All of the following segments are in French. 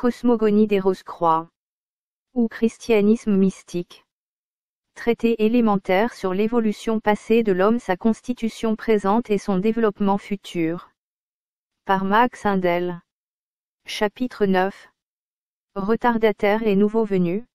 cosmogonie des Rose-Croix ou christianisme mystique. Traité élémentaire sur l'évolution passée de l'homme, sa constitution présente et son développement futur. Par Max Indel. Chapitre 9. Retardataires et nouveaux venus.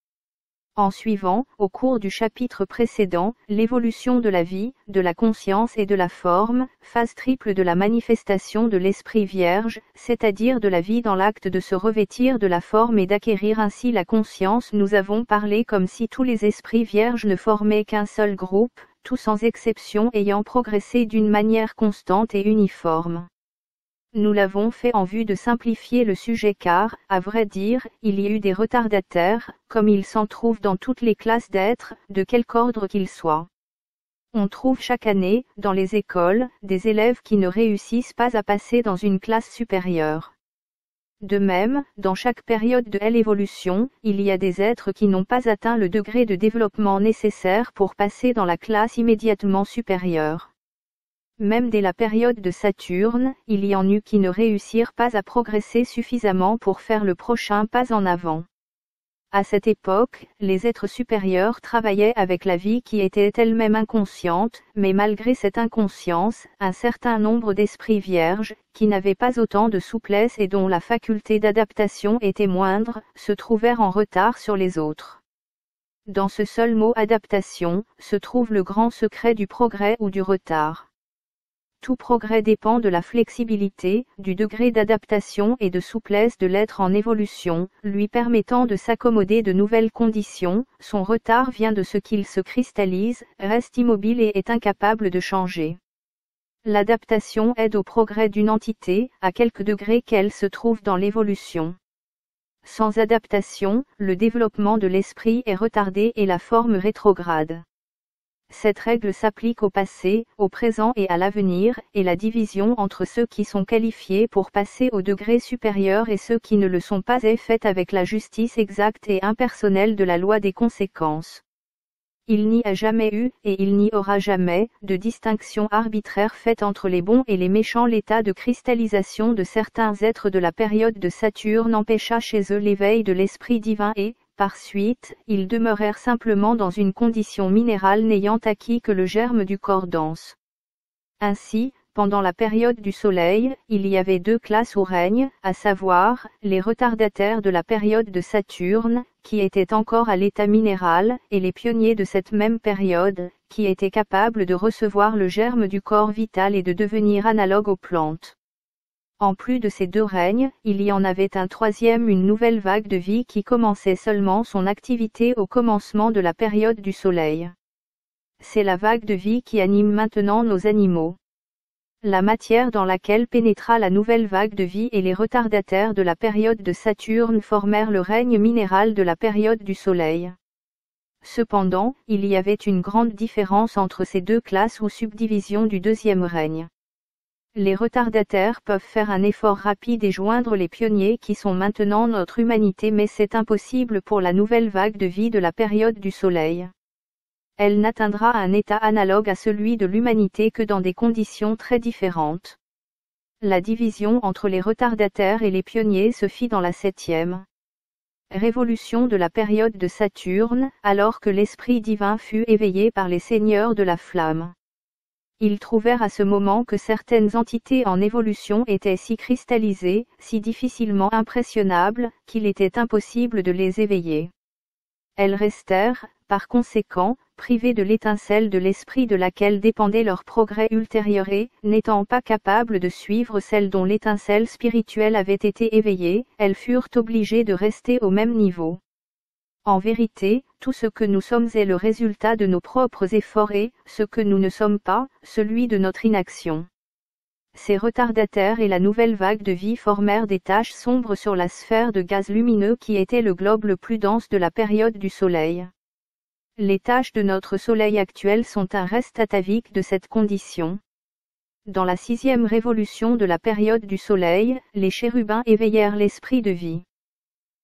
En suivant, au cours du chapitre précédent, l'évolution de la vie, de la conscience et de la forme, phase triple de la manifestation de l'Esprit Vierge, c'est-à-dire de la vie dans l'acte de se revêtir de la forme et d'acquérir ainsi la conscience, nous avons parlé comme si tous les esprits vierges ne formaient qu'un seul groupe, tous sans exception ayant progressé d'une manière constante et uniforme. Nous l'avons fait en vue de simplifier le sujet car, à vrai dire, il y a eu des retardataires, comme il s'en trouve dans toutes les classes d'êtres, de quelque ordre qu'ils soient. On trouve chaque année, dans les écoles, des élèves qui ne réussissent pas à passer dans une classe supérieure. De même, dans chaque période de l'évolution, il y a des êtres qui n'ont pas atteint le degré de développement nécessaire pour passer dans la classe immédiatement supérieure. Même dès la période de Saturne, il y en eut qui ne réussirent pas à progresser suffisamment pour faire le prochain pas en avant. À cette époque, les êtres supérieurs travaillaient avec la vie qui était elle-même inconsciente, mais malgré cette inconscience, un certain nombre d'esprits vierges, qui n'avaient pas autant de souplesse et dont la faculté d'adaptation était moindre, se trouvèrent en retard sur les autres. Dans ce seul mot adaptation, se trouve le grand secret du progrès ou du retard. Tout progrès dépend de la flexibilité, du degré d'adaptation et de souplesse de l'être en évolution, lui permettant de s'accommoder de nouvelles conditions. Son retard vient de ce qu'il se cristallise, reste immobile et est incapable de changer. L'adaptation aide au progrès d'une entité, à quelque degré qu'elle se trouve dans l'évolution. Sans adaptation, le développement de l'esprit est retardé et la forme rétrograde. Cette règle s'applique au passé, au présent et à l'avenir, et la division entre ceux qui sont qualifiés pour passer au degré supérieur et ceux qui ne le sont pas est faite avec la justice exacte et impersonnelle de la loi des conséquences. Il n'y a jamais eu, et il n'y aura jamais, de distinction arbitraire faite entre les bons et les méchants. L'état de cristallisation de certains êtres de la période de Saturne empêcha chez eux l'éveil de l'esprit divin et, par suite, ils demeurèrent simplement dans une condition minérale n'ayant acquis que le germe du corps dense. Ainsi, pendant la période du Soleil, il y avait deux classes au règne, à savoir, les retardataires de la période de Saturne, qui étaient encore à l'état minéral, et les pionniers de cette même période, qui étaient capables de recevoir le germe du corps vital et de devenir analogues aux plantes. En plus de ces deux règnes, il y en avait un troisième, une nouvelle vague de vie qui commençait seulement son activité au commencement de la période du Soleil. C'est la vague de vie qui anime maintenant nos animaux. La matière dans laquelle pénétra la nouvelle vague de vie et les retardataires de la période de Saturne formèrent le règne minéral de la période du Soleil. Cependant, il y avait une grande différence entre ces deux classes ou subdivisions du deuxième règne. Les retardataires peuvent faire un effort rapide et joindre les pionniers qui sont maintenant notre humanité, mais c'est impossible pour la nouvelle vague de vie de la période du Soleil. Elle n'atteindra un état analogue à celui de l'humanité que dans des conditions très différentes. La division entre les retardataires et les pionniers se fit dans la 7e révolution de la période de Saturne, alors que l'esprit divin fut éveillé par les seigneurs de la flamme. Ils trouvèrent à ce moment que certaines entités en évolution étaient si cristallisées, si difficilement impressionnables, qu'il était impossible de les éveiller. Elles restèrent, par conséquent, privées de l'étincelle de l'esprit de laquelle dépendait leur progrès ultérieur et, n'étant pas capables de suivre celle dont l'étincelle spirituelle avait été éveillée, elles furent obligées de rester au même niveau. En vérité, tout ce que nous sommes est le résultat de nos propres efforts et, ce que nous ne sommes pas, celui de notre inaction. Ces retardataires et la nouvelle vague de vie formèrent des taches sombres sur la sphère de gaz lumineux qui était le globe le plus dense de la période du Soleil. Les taches de notre Soleil actuel sont un reste atavique de cette condition. Dans la 6e révolution de la période du Soleil, les chérubins éveillèrent l'esprit de vie.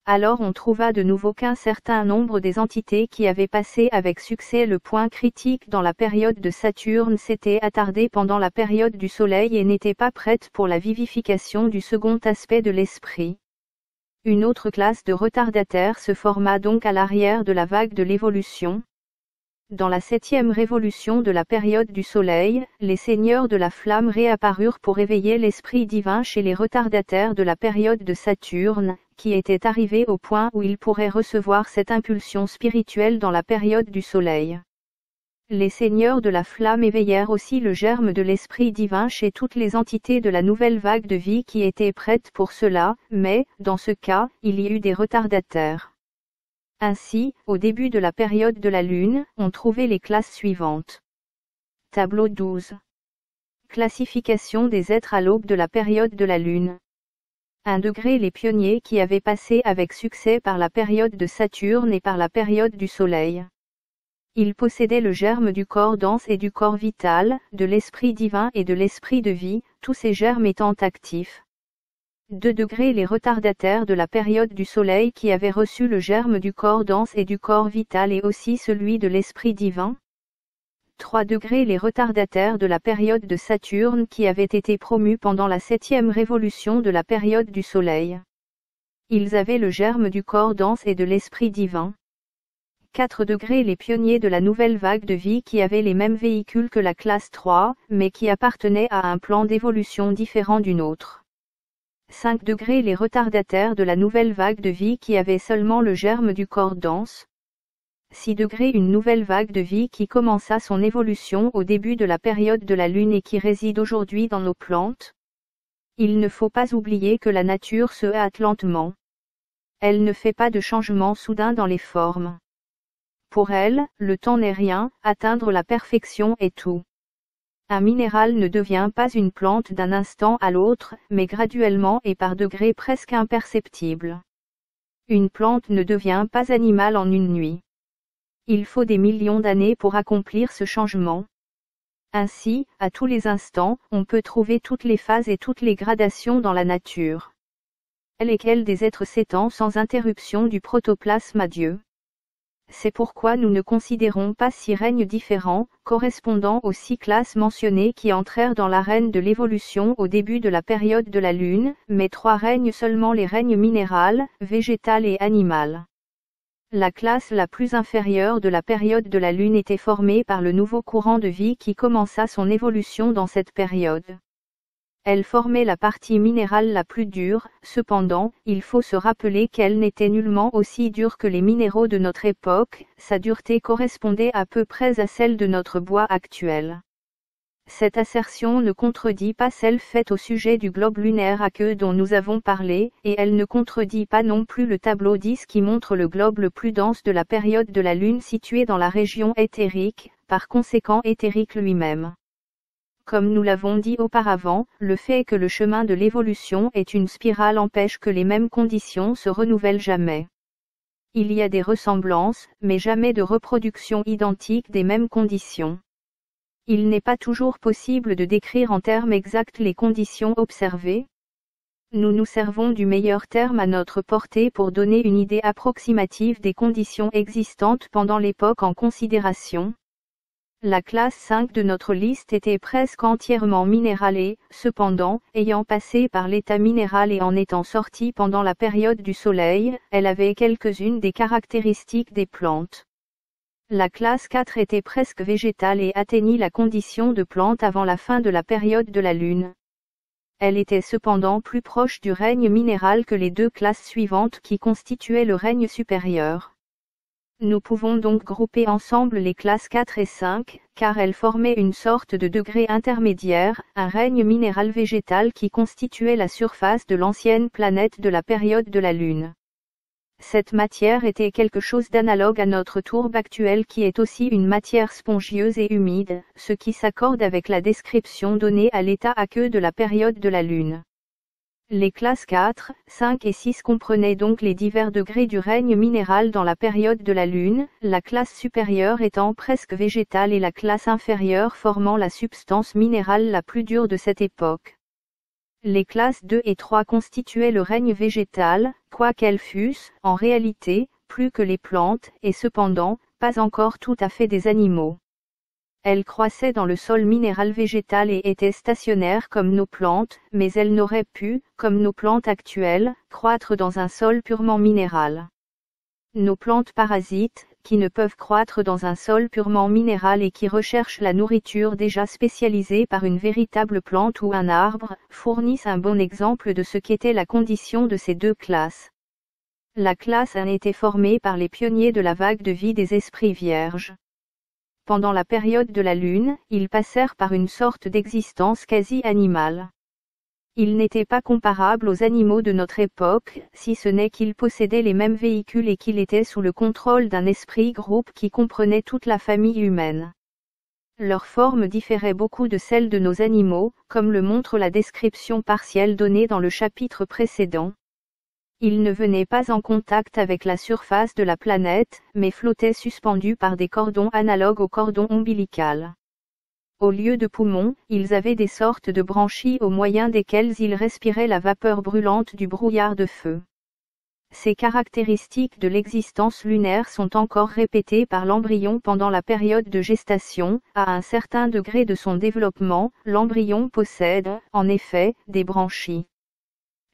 Alors on trouva de nouveau qu'un certain nombre des entités qui avaient passé avec succès le point critique dans la période de Saturne s'étaient attardées pendant la période du Soleil et n'étaient pas prêtes pour la vivification du second aspect de l'esprit. Une autre classe de retardataires se forma donc à l'arrière de la vague de l'évolution. Dans la 7e révolution de la période du Soleil, les seigneurs de la flamme réapparurent pour éveiller l'esprit divin chez les retardataires de la période de Saturne, qui étaient arrivés au point où ils pourraient recevoir cette impulsion spirituelle dans la période du Soleil. Les seigneurs de la flamme éveillèrent aussi le germe de l'esprit divin chez toutes les entités de la nouvelle vague de vie qui étaient prêtes pour cela, mais, dans ce cas, il y eut des retardataires. Ainsi, au début de la période de la Lune, on trouvait les classes suivantes. Tableau 12. Classification des êtres à l'aube de la période de la Lune. 1 degré les pionniers qui avaient passé avec succès par la période de Saturne et par la période du Soleil. Ils possédaient le germe du corps dense et du corps vital, de l'esprit divin et de l'esprit de vie, tous ces germes étant actifs. 2 degrés les retardataires de la période du Soleil qui avaient reçu le germe du corps dense et du corps vital et aussi celui de l'esprit divin. 3 degrés les retardataires de la période de Saturne qui avaient été promus pendant la 7e révolution de la période du Soleil. Ils avaient le germe du corps dense et de l'esprit divin. 4 degrés les pionniers de la nouvelle vague de vie qui avaient les mêmes véhicules que la classe 3, mais qui appartenaient à un plan d'évolution différent d'une autre. 5 degrés les retardataires de la nouvelle vague de vie qui avaient seulement le germe du corps dense. 6 degrés une nouvelle vague de vie qui commença son évolution au début de la période de la Lune et qui réside aujourd'hui dans nos plantes. Il ne faut pas oublier que la nature se hâte lentement. Elle ne fait pas de changement soudain dans les formes. Pour elle, le temps n'est rien, atteindre la perfection est tout. Un minéral ne devient pas une plante d'un instant à l'autre, mais graduellement et par degrés presque imperceptibles. Une plante ne devient pas animal en une nuit. Il faut des millions d'années pour accomplir ce changement. Ainsi, à tous les instants, on peut trouver toutes les phases et toutes les gradations dans la nature. Lesquelles des êtres s'étend sans interruption du protoplasme à Dieu. C'est pourquoi nous ne considérons pas 6 règnes différents, correspondant aux 6 classes mentionnées qui entrèrent dans l'arène de l'évolution au début de la période de la Lune, mais 3 règnes seulement les règnes minéral, végétal et animal. La classe la plus inférieure de la période de la Lune était formée par le nouveau courant de vie qui commença son évolution dans cette période. Elle formait la partie minérale la plus dure, cependant, il faut se rappeler qu'elle n'était nullement aussi dure que les minéraux de notre époque, sa dureté correspondait à peu près à celle de notre bois actuel. Cette assertion ne contredit pas celle faite au sujet du globe lunaire à queue dont nous avons parlé, et elle ne contredit pas non plus le tableau 10 qui montre le globe le plus dense de la période de la Lune situé dans la région éthérique, par conséquent éthérique lui-même. Comme nous l'avons dit auparavant, le fait que le chemin de l'évolution est une spirale empêche que les mêmes conditions se renouvellent jamais. Il y a des ressemblances, mais jamais de reproduction identique des mêmes conditions. Il n'est pas toujours possible de décrire en termes exacts les conditions observées. Nous nous servons du meilleur terme à notre portée pour donner une idée approximative des conditions existantes pendant l'époque en considération. La classe 5 de notre liste était presque entièrement minéralée, cependant, ayant passé par l'état minéral et en étant sortie pendant la période du Soleil, elle avait quelques-unes des caractéristiques des plantes. La classe 4 était presque végétale et atteignit la condition de plante avant la fin de la période de la Lune. Elle était cependant plus proche du règne minéral que les 2 classes suivantes qui constituaient le règne supérieur. Nous pouvons donc grouper ensemble les classes 4 et 5, car elles formaient une sorte de degré intermédiaire, un règne minéral végétal qui constituait la surface de l'ancienne planète de la période de la Lune. Cette matière était quelque chose d'analogue à notre tourbe actuelle qui est aussi une matière spongieuse et humide, ce qui s'accorde avec la description donnée à l'état aqueux de la période de la Lune. Les classes 4, 5 et 6 comprenaient donc les divers degrés du règne minéral dans la période de la Lune, la classe supérieure étant presque végétale et la classe inférieure formant la substance minérale la plus dure de cette époque. Les classes 2 et 3 constituaient le règne végétal, quoiqu'elles fussent, en réalité, plus que les plantes, et cependant, pas encore tout à fait des animaux. Elle croissait dans le sol minéral végétal et était stationnaire comme nos plantes, mais elle n'aurait pu, comme nos plantes actuelles, croître dans un sol purement minéral. Nos plantes parasites, qui ne peuvent croître dans un sol purement minéral et qui recherchent la nourriture déjà spécialisée par une véritable plante ou un arbre, fournissent un bon exemple de ce qu'était la condition de ces deux classes. La classe 1 était formée par les pionniers de la vague de vie des esprits vierges. Pendant la période de la Lune, ils passèrent par une sorte d'existence quasi animale. Ils n'étaient pas comparables aux animaux de notre époque, si ce n'est qu'ils possédaient les mêmes véhicules et qu'ils étaient sous le contrôle d'un esprit groupe qui comprenait toute la famille humaine. Leur forme différait beaucoup de celle de nos animaux, comme le montre la description partielle donnée dans le chapitre précédent. Ils ne venaient pas en contact avec la surface de la planète, mais flottaient suspendus par des cordons analogues au cordon ombilical. Au lieu de poumons, ils avaient des sortes de branchies au moyen desquelles ils respiraient la vapeur brûlante du brouillard de feu. Ces caractéristiques de l'existence lunaire sont encore répétées par l'embryon pendant la période de gestation. À un certain degré de son développement, l'embryon possède, en effet, des branchies.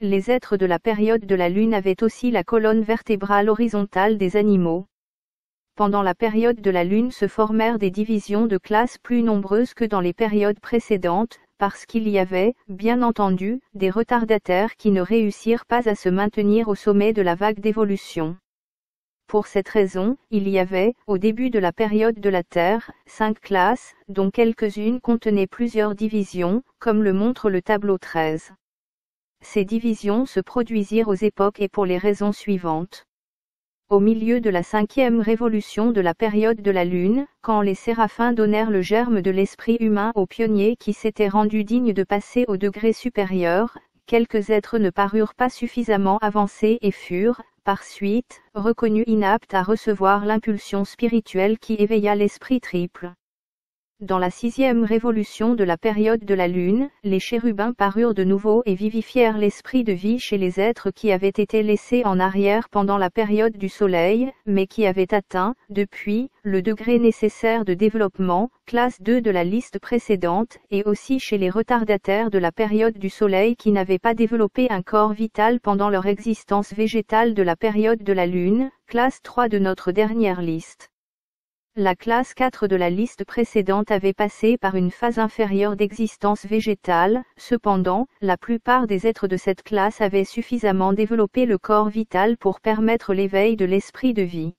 Les êtres de la période de la Lune avaient aussi la colonne vertébrale horizontale des animaux. Pendant la période de la Lune se formèrent des divisions de classes plus nombreuses que dans les périodes précédentes, parce qu'il y avait, bien entendu, des retardataires qui ne réussirent pas à se maintenir au sommet de la vague d'évolution. Pour cette raison, il y avait, au début de la période de la Terre, 5 classes, dont quelques-unes contenaient plusieurs divisions, comme le montre le tableau 13. Ces divisions se produisirent aux époques et pour les raisons suivantes. Au milieu de la 5e révolution de la période de la Lune, quand les séraphins donnèrent le germe de l'esprit humain aux pionniers qui s'étaient rendus dignes de passer au degré supérieur, quelques êtres ne parurent pas suffisamment avancés et furent, par suite, reconnus inaptes à recevoir l'impulsion spirituelle qui éveilla l'esprit triple. Dans la 6e révolution de la période de la Lune, les chérubins parurent de nouveau et vivifièrent l'esprit de vie chez les êtres qui avaient été laissés en arrière pendant la période du Soleil, mais qui avaient atteint, depuis, le degré nécessaire de développement, classe 2 de la liste précédente, et aussi chez les retardataires de la période du Soleil qui n'avaient pas développé un corps vital pendant leur existence végétale de la période de la Lune, classe 3 de notre dernière liste. La classe 4 de la liste précédente avait passé par une phase inférieure d'existence végétale, cependant, la plupart des êtres de cette classe avaient suffisamment développé le corps vital pour permettre l'éveil de l'esprit de vie.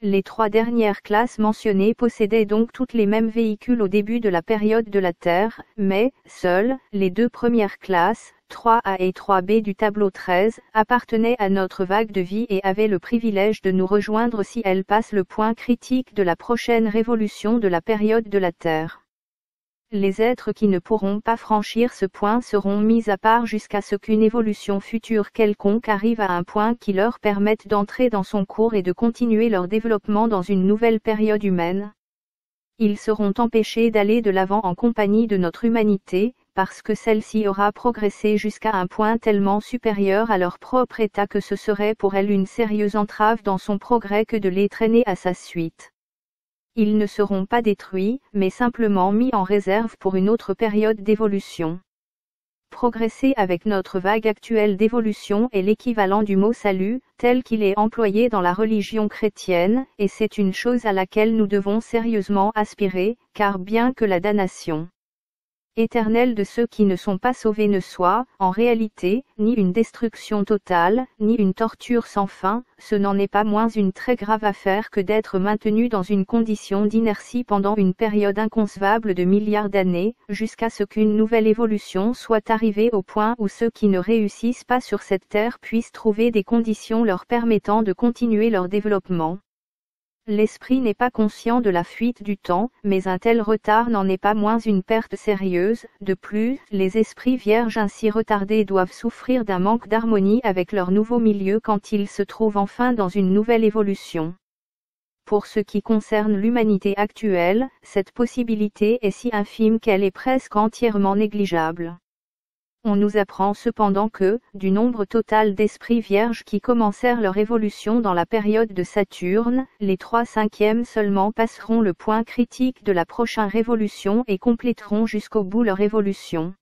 Les 3 dernières classes mentionnées possédaient donc toutes les mêmes véhicules au début de la période de la Terre, mais, seules, les 2 premières classes, 3A et 3B du tableau 13, appartenaient à notre vague de vie et avaient le privilège de nous rejoindre si elle passe le point critique de la prochaine révolution de la période de la Terre. Les êtres qui ne pourront pas franchir ce point seront mis à part jusqu'à ce qu'une évolution future quelconque arrive à un point qui leur permette d'entrer dans son cours et de continuer leur développement dans une nouvelle période humaine. Ils seront empêchés d'aller de l'avant en compagnie de notre humanité, parce que celle-ci aura progressé jusqu'à un point tellement supérieur à leur propre état que ce serait pour elle une sérieuse entrave dans son progrès que de les traîner à sa suite. Ils ne seront pas détruits, mais simplement mis en réserve pour une autre période d'évolution. Progresser avec notre vague actuelle d'évolution est l'équivalent du mot salut, tel qu'il est employé dans la religion chrétienne, et c'est une chose à laquelle nous devons sérieusement aspirer, car bien que la damnation éternelle de ceux qui ne sont pas sauvés ne soit, en réalité, ni une destruction totale, ni une torture sans fin, ce n'en est pas moins une très grave affaire que d'être maintenu dans une condition d'inertie pendant une période inconcevable de milliards d'années, jusqu'à ce qu'une nouvelle évolution soit arrivée au point où ceux qui ne réussissent pas sur cette terre puissent trouver des conditions leur permettant de continuer leur développement. L'esprit n'est pas conscient de la fuite du temps, mais un tel retard n'en est pas moins une perte sérieuse. De plus, les esprits vierges ainsi retardés doivent souffrir d'un manque d'harmonie avec leur nouveau milieu quand ils se trouvent enfin dans une nouvelle évolution. Pour ce qui concerne l'humanité actuelle, cette possibilité est si infime qu'elle est presque entièrement négligeable. On nous apprend cependant que, du nombre total d'esprits vierges qui commencèrent leur évolution dans la période de Saturne, les 3/5 seulement passeront le point critique de la prochaine révolution et compléteront jusqu'au bout leur évolution.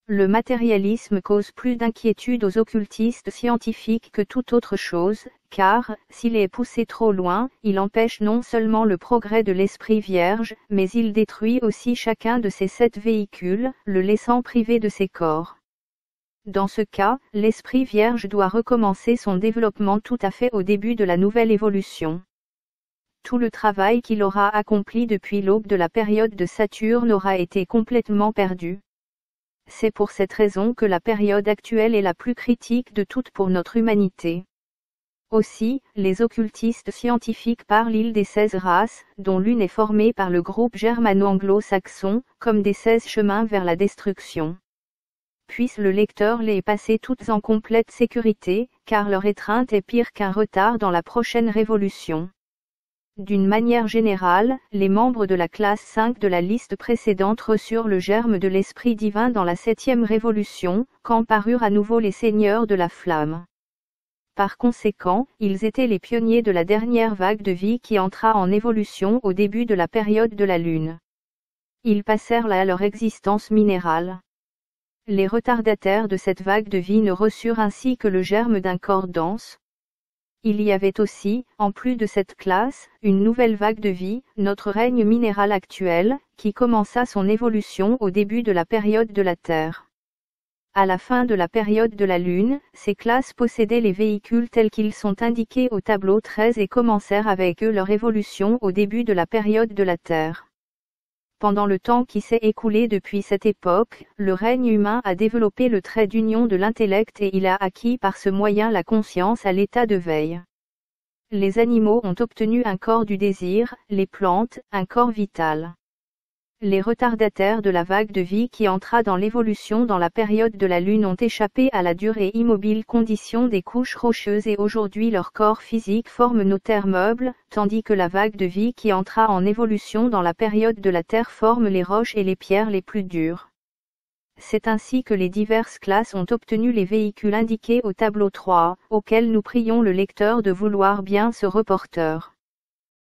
Le matérialisme cause plus d'inquiétude aux occultistes scientifiques que toute autre chose, car, s'il est poussé trop loin, il empêche non seulement le progrès de l'esprit vierge, mais il détruit aussi chacun de ces 7 véhicules, le laissant privé de ses corps. Dans ce cas, l'esprit vierge doit recommencer son développement tout à fait au début de la nouvelle évolution. Tout le travail qu'il aura accompli depuis l'aube de la période de Saturne aura été complètement perdu. C'est pour cette raison que la période actuelle est la plus critique de toutes pour notre humanité. Aussi, les occultistes scientifiques parlent des 16 races, dont l'une est formée par le groupe germano-anglo-saxon, comme des 16 chemins vers la destruction. Puisse le lecteur les passer toutes en complète sécurité, car leur étreinte est pire qu'un retard dans la prochaine révolution. D'une manière générale, les membres de la classe 5 de la liste précédente reçurent le germe de l'Esprit divin dans la 7e révolution, quand parurent à nouveau les seigneurs de la flamme. Par conséquent, ils étaient les pionniers de la dernière vague de vie qui entra en évolution au début de la période de la Lune. Ils passèrent là leur existence minérale. Les retardataires de cette vague de vie ne reçurent ainsi que le germe d'un corps dense. Il y avait aussi, en plus de cette classe, une nouvelle vague de vie, notre règne minéral actuel, qui commença son évolution au début de la période de la Terre. À la fin de la période de la Lune, ces classes possédaient les véhicules tels qu'ils sont indiqués au tableau 13 et commencèrent avec eux leur évolution au début de la période de la Terre. Pendant le temps qui s'est écoulé depuis cette époque, le règne humain a développé le trait d'union de l'intellect et il a acquis par ce moyen la conscience à l'état de veille. Les animaux ont obtenu un corps du désir, les plantes, un corps vital. Les retardataires de la vague de vie qui entra dans l'évolution dans la période de la Lune ont échappé à la dure et immobile condition des couches rocheuses et aujourd'hui leur corps physique forme nos terres meubles, tandis que la vague de vie qui entra en évolution dans la période de la Terre forme les roches et les pierres les plus dures. C'est ainsi que les diverses classes ont obtenu les véhicules indiqués au tableau 3, auxquels nous prions le lecteur de vouloir bien se reporter.